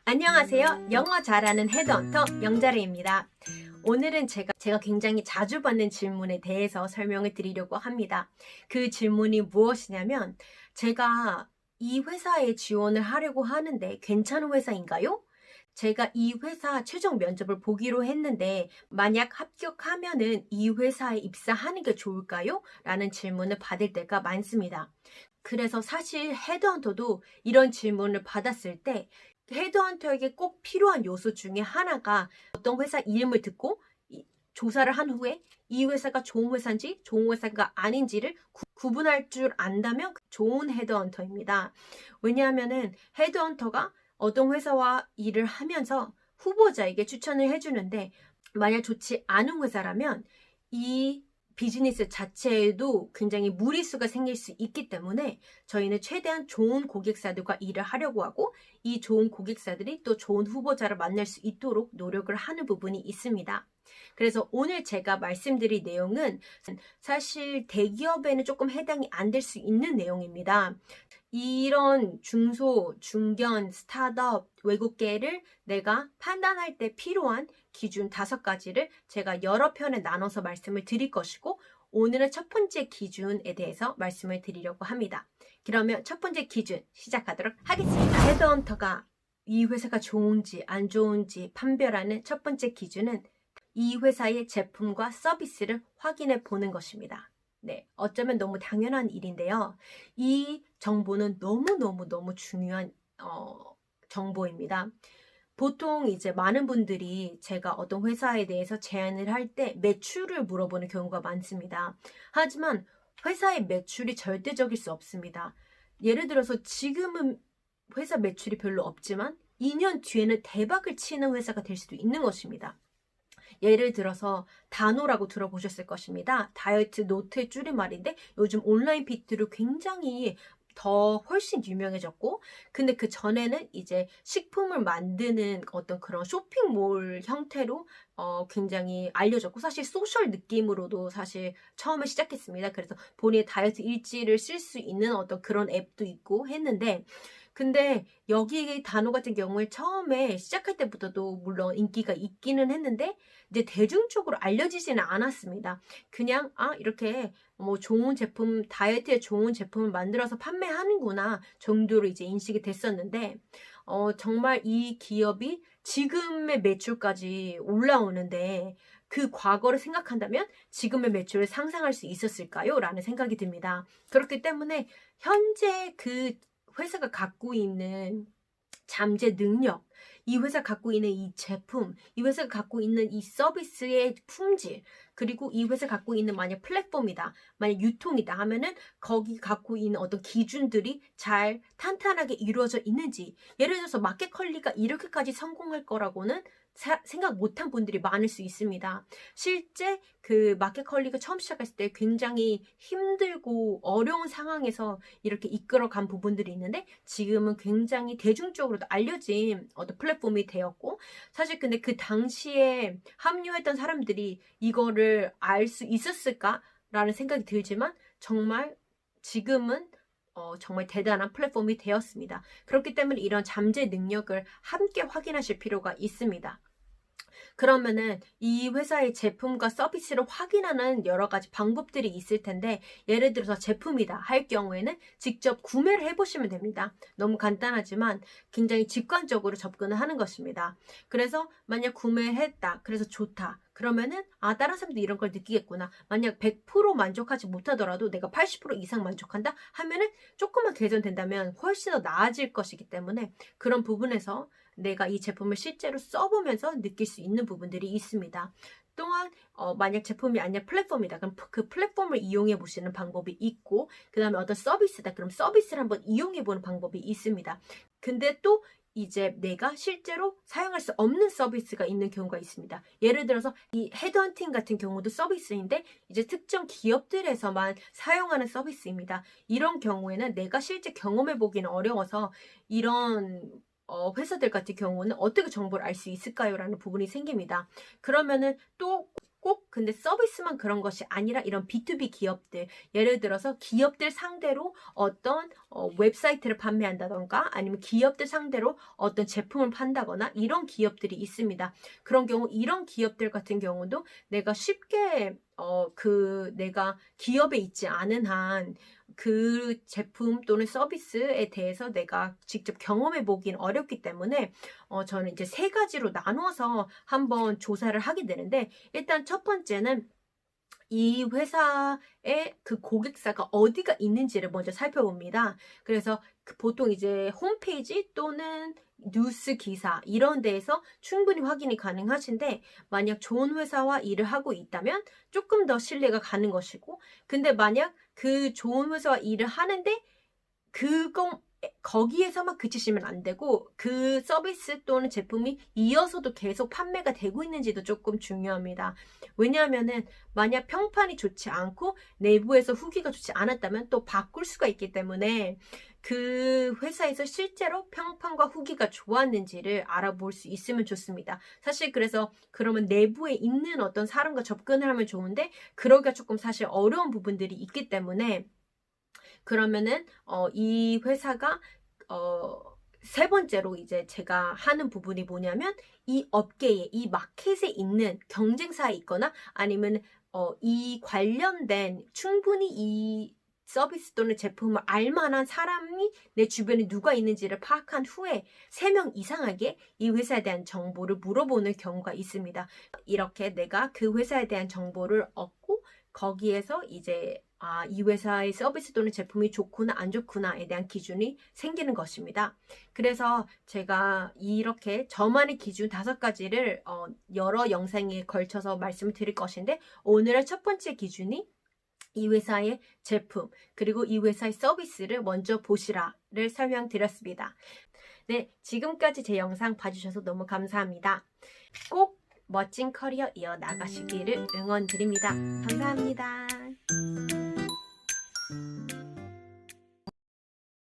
안녕하세요. 영어 잘하는 헤드헌터 영자리입니다. 오늘은 제가 굉장히 자주 받는 질문에 대해서 설명을 드리려고 합니다. 그 질문이 무엇이냐면 제가 이 회사에 지원을 하려고 하는데 괜찮은 회사인가요? 제가 이 회사 최종 면접을 보기로 했는데 만약 합격하면은 이 회사에 입사하는 게 좋을까요? 라는 질문을 받을 때가 많습니다. 그래서 사실 헤드헌터도 이런 질문을 받았을 때 헤드헌터에게 꼭 필요한 요소 중에 하나가 어떤 회사 이름을 듣고 조사를 한 후에 이 회사가 좋은 회사인지 좋은 회사가 아닌지를 구분할 줄 안다면 좋은 헤드헌터입니다. 왜냐하면은 헤드헌터가 어떤 회사와 일을 하면서 후보자에게 추천을 해주는데 만약 좋지 않은 회사라면 이 비즈니스 자체에도 굉장히 무리수가 생길 수 있기 때문에 저희는 최대한 좋은 고객사들과 일을 하려고 하고 이 좋은 고객사들이 또 좋은 후보자를 만날 수 있도록 노력을 하는 부분이 있습니다. 그래서 오늘 제가 말씀드릴 내용은 사실 대기업에는 조금 해당이 안 될 수 있는 내용입니다. 이런 중소, 중견, 스타트업, 외국계를 내가 판단할 때 필요한 기준 5가지를 제가 여러 편에 나눠서 말씀을 드릴 것이고 오늘은 첫 번째 기준에 대해서 말씀을 드리려고 합니다. 그러면 첫 번째 기준 시작하도록 하겠습니다. 헤드헌터가 이 회사가 좋은지 안 좋은지 판별하는 첫 번째 기준은 이 회사의 제품과 서비스를 확인해 보는 것입니다. 네, 어쩌면 너무 당연한 일인데요. 이 정보는 너무 중요한 정보입니다. 보통 이제 많은 분들이 제가 어떤 회사에 대해서 제안을 할 때 매출을 물어보는 경우가 많습니다. 하지만 회사의 매출이 절대적일 수 없습니다. 예를 들어서 지금은 회사 매출이 별로 없지만 2년 뒤에는 대박을 치는 회사가 될 수도 있는 것입니다. 예를 들어서 다노라고 들어보셨을 것입니다. 다이어트 노트의 줄임말인데 요즘 온라인 PT로 굉장히 더 훨씬 유명해졌고 근데 그 전에는 이제 식품을 만드는 어떤 그런 쇼핑몰 형태로 굉장히 알려졌고 사실 소셜 느낌으로도 사실 처음에 시작했습니다. 그래서 본인의 다이어트 일지를 쓸 수 있는 어떤 그런 앱도 있고 했는데 근데 여기 단어 같은 경우에 처음에 시작할 때부터도 물론 인기가 있기는 했는데 이제 대중적으로 알려지지는 않았습니다. 그냥 이렇게 뭐 좋은 제품 다이어트에 좋은 제품을 만들어서 판매하는구나 정도로 이제 인식이 됐었는데 정말 이 기업이 지금의 매출까지 올라오는데 그 과거를 생각한다면 지금의 매출을 상상할 수 있었을까요? 라는 생각이 듭니다. 그렇기 때문에 현재 그 회사가 갖고 있는 잠재 능력, 이 회사가 갖고 있는 이 제품, 이 회사가 갖고 있는 이 서비스의 품질, 그리고 이 회사가 갖고 있는 만약 플랫폼이다, 만약 유통이다 하면은 거기 갖고 있는 어떤 기준들이 잘 탄탄하게 이루어져 있는지, 예를 들어서 마켓컬리가 이렇게까지 성공할 거라고는 생각 못한 분들이 많을 수 있습니다. 실제 그 마켓컬리가 처음 시작했을 때 굉장히 힘들고 어려운 상황에서 이렇게 이끌어간 부분들이 있는데 지금은 굉장히 대중적으로도 알려진 어떤 플랫폼이 되었고 사실 근데 그 당시에 합류했던 사람들이 이거를 알 수 있었을까라는 생각이 들지만 정말 지금은 정말 대단한 플랫폼이 되었습니다. 그렇기 때문에 이런 잠재 능력을 함께 확인하실 필요가 있습니다. 그러면은 이 회사의 제품과 서비스를 확인하는 여러 가지 방법들이 있을 텐데 예를 들어서 제품이다 할 경우에는 직접 구매를 해보시면 됩니다. 너무 간단하지만 굉장히 직관적으로 접근을 하는 것입니다. 그래서 만약 구매했다 그래서 좋다 그러면은 다른 사람도 이런 걸 느끼겠구나. 만약 100% 만족하지 못하더라도 내가 80% 이상 만족한다 하면은 조금만 개선된다면 훨씬 더 나아질 것이기 때문에 그런 부분에서 내가 이 제품을 실제로 써보면서 느낄 수 있는 부분들이 있습니다. 또한 만약 제품이 아니라 플랫폼이다. 그럼 그 플랫폼을 이용해 보시는 방법이 있고 그 다음에 어떤 서비스다. 그럼 서비스를 한번 이용해 보는 방법이 있습니다. 근데 또 이제 내가 실제로 사용할 수 없는 서비스가 있는 경우가 있습니다. 예를 들어서 이 헤드헌팅 같은 경우도 서비스인데 이제 특정 기업들에서만 사용하는 서비스입니다. 이런 경우에는 내가 실제 경험해 보기는 어려워서 이런 회사들 같은 경우는 어떻게 정보를 알 수 있을까요? 라는 부분이 생깁니다. 그러면은 또 꼭 근데 서비스만 그런 것이 아니라 이런 B2B 기업들, 예를 들어서 기업들 상대로 어떤 웹사이트를 판매한다던가 아니면 기업들 상대로 어떤 제품을 판다거나 이런 기업들이 있습니다. 그런 경우 이런 기업들 같은 경우도 내가 쉽게 내가 기업에 있지 않은 한 그 제품 또는 서비스에 대해서 내가 직접 경험해 보긴 어렵기 때문에 저는 이제 세 가지로 나누어서 한번 조사를 하게 되는데, 일단 첫 번째는 이 회사의 그 고객사가 어디가 있는지를 먼저 살펴봅니다. 그래서 보통 이제 홈페이지 또는 뉴스 기사 이런 데에서 충분히 확인이 가능하신데, 만약 좋은 회사와 일을 하고 있다면 조금 더 신뢰가 가는 것이고, 근데 만약 그 좋은 회사와 일을 하는데 거기에서만 그치시면 안 되고 그 서비스 또는 제품이 이어서도 계속 판매가 되고 있는지도 조금 중요합니다. 왜냐하면은 만약 평판이 좋지 않고 내부에서 후기가 좋지 않았다면 또 바꿀 수가 있기 때문에 그 회사에서 실제로 평판과 후기가 좋았는지를 알아볼 수 있으면 좋습니다. 사실 그래서 그러면 내부에 있는 어떤 사람과 접근을 하면 좋은데 그러기가 조금 사실 어려운 부분들이 있기 때문에, 그러면은 이 회사가 세 번째로 이제 제가 하는 부분이 뭐냐면, 이 업계에, 이 마켓에 있는 경쟁사에 있거나 아니면 이 관련된 충분히 이 서비스 또는 제품을 알만한 사람이 내 주변에 누가 있는지를 파악한 후에 3명 이상에게 이 회사에 대한 정보를 물어보는 경우가 있습니다. 이렇게 내가 그 회사에 대한 정보를 얻고 거기에서 이제 이 회사의 서비스 또는 제품이 좋구나 안 좋구나에 대한 기준이 생기는 것입니다. 그래서 제가 이렇게 저만의 기준 5가지를 여러 영상에 걸쳐서 말씀을 드릴 것인데, 오늘의 첫 번째 기준이 이 회사의 제품 그리고 이 회사의 서비스를 먼저 보시라를 설명드렸습니다. 네, 지금까지 제 영상 봐주셔서 너무 감사합니다. 꼭 멋진 커리어 이어나가시기를 응원드립니다. 감사합니다.